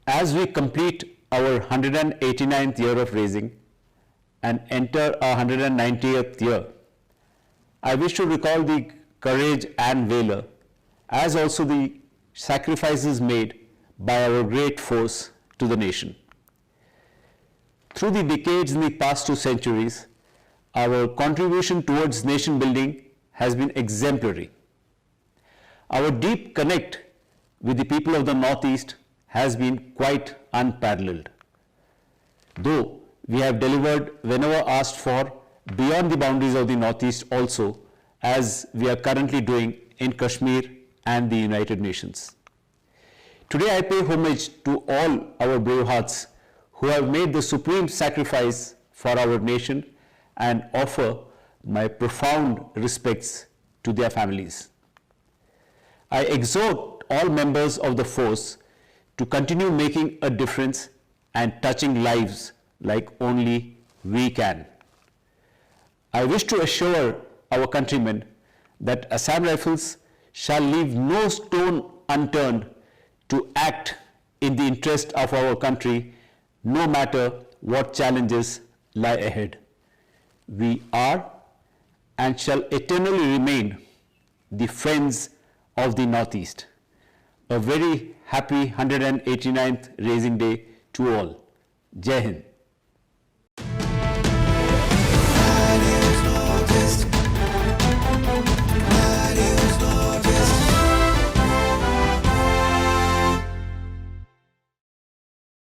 As we complete our 189th year of raising and enter our 190th year, I wish to recall the courage and valor, as also the sacrifices made by our great force to the nation. Through the decades in the past 2 centuries, our contribution towards nation building has been exemplary. Our deep connect with the people of the Northeast has been quite unparalleled. Though we have delivered whenever asked for beyond the boundaries of the Northeast also, as we are currently doing in Kashmir and the United Nations. Today I pay homage to all our brave hearts who have made the supreme sacrifice for our nation and offer my profound respects to their families. I exhort all members of the force to continue making a difference and touching lives like only we can. I wish to assure our countrymen that Assam Rifles shall leave no stone unturned to act in the interest of our country, no matter what challenges lie ahead. We are and shall eternally remain the friends of the Northeast. A very happy 189th Raising Day to all. Jai Hind.